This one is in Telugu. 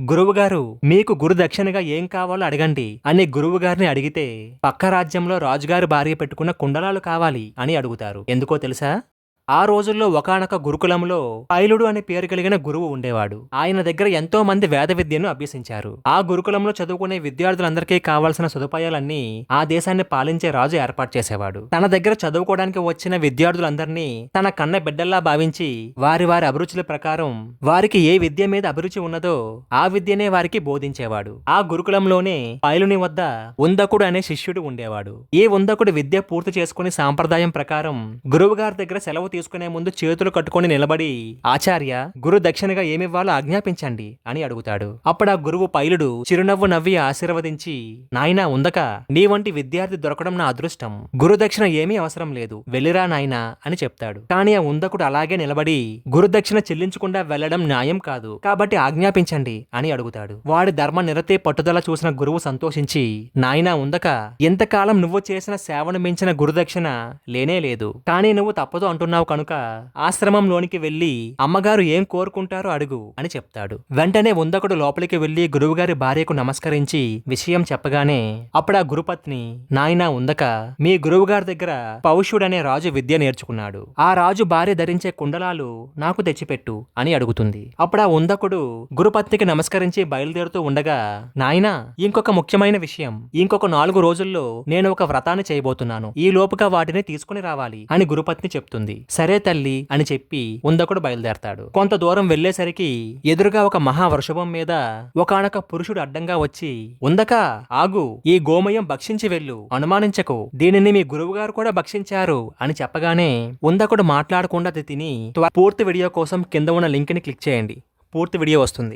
గురువుగారు మీకు గురు దక్షిణగా ఏం కావాలో అడగండి అని గురువుగారిని అడిగితే పక్క రాజ్యంలో రాజుగారి భార్య పెట్టుకున్న కుండలాలు కావాలి అని అడుగుతారు. ఎందుకో తెలుసా? ఆ రోజుల్లో ఒకానొక గురుకులంలో పైలుడు అనే పేరు కలిగిన గురువు ఉండేవాడు. ఆయన దగ్గర ఎంతో మంది వేద విద్యను అభ్యసించారు. ఆ గురుకులంలో చదువుకునే విద్యార్థులందరికీ కావాల్సిన సదుపాయాలన్నీ ఆ దేశాన్ని పాలించే రాజు ఏర్పాటు చేసేవాడు. తన దగ్గర చదువుకోవడానికి వచ్చిన విద్యార్థులందరినీ తన కన్న బిడ్డల్లా భావించి వారి వారి అభిరుచుల ప్రకారం వారికి ఏ విద్య మీద అభిరుచి ఉన్నదో ఆ విద్యనే వారికి బోధించేవాడు. ఆ గురుకులంలోనే పైలుని వద్ద ఉందకుడు అనే శిష్యుడు ఉండేవాడు. ఈ ఉందకుడు విద్య పూర్తి చేసుకుని సాంప్రదాయం ప్రకారం గురువు గారి దగ్గర సెలవు తీసుకునే ముందు చేతులు కట్టుకొని నిలబడి, ఆచార్య, గురు దక్షిణగా ఏమివ్వాలో ఆజ్ఞాపించండి అని అడుగుతాడు. అప్పుడు ఆ గురువు పైలుడు చిరునవ్వు నవ్వి ఆశీర్వదించి, నాయనా ఉందక, నీ వంటి విద్యార్థి దొరకడం నా అదృష్టం. గురు దక్షిణ ఏమీ అవసరం లేదు, వెళ్ళిరా నాయనా అని చెప్తాడు. కానీ ఆ ఉందకుడు అలాగే నిలబడి, గురు దక్షిణ చెల్లించకుండా వెళ్లడం న్యాయం కాదు, కాబట్టి ఆజ్ఞాపించండి అని అడుగుతాడు. వాడి ధర్మ నిరతే పట్టుదల చూసిన గురువు సంతోషించి, నాయనా ఉందక, ఎంతకాలం నువ్వు చేసిన సేవను మించిన గురుదక్షిణ లేనే లేదు. కానీ నువ్వు తప్పదు అంటున్నావు కనుక ఆశ్రమంలోనికి వెళ్లి అమ్మగారు ఏం కోరుకుంటారో అడుగు అని చెప్తాడు. వెంటనే ఉందకుడు లోపలికి వెళ్లి గురువుగారి భార్యకు నమస్కరించి విషయం చెప్పగానే అప్పుడు ఆ గురుపత్ని, నాయనా ఉందక, మీ గురువుగారి దగ్గర పౌష్యుడనే రాజు విద్య నేర్చుకున్నాడు. ఆ రాజు భార్య ధరించే కుండలాలు నాకు తెచ్చిపెట్టు అని అడుగుతుంది. అప్పుడు ఆ ఉందకుడు గురుపత్నికి నమస్కరించి బయలుదేరుతూ ఉండగా, నాయనా ఇంకొక ముఖ్యమైన విషయం, ఇంకొక 4 రోజుల్లో నేను ఒక వ్రతాన్ని చేయబోతున్నాను, ఈ లోపుగా వాటిని తీసుకుని రావాలి అని గురుపత్ని చెప్తుంది. సరే తల్లి అని చెప్పి ఉందకుడు బయలుదేరతాడు. కొంత దూరం వెళ్లేసరికి ఎదురుగా ఒక మహావృషభం మీద ఒకానొక పురుషుడు అడ్డంగా వచ్చి, ఉందక ఆగు, ఈ గోమయం భక్షించి వెళ్ళు, అనుమానించకు, దీనిని మీ గురువుగారు కూడా భక్షించారు అని చెప్పగానే ఉందకుడు మాట్లాడకుండా అది తిని, పూర్తి వీడియో కోసం కింద ఉన్న లింక్ ని క్లిక్ చేయండి, పూర్తి వీడియో వస్తుంది.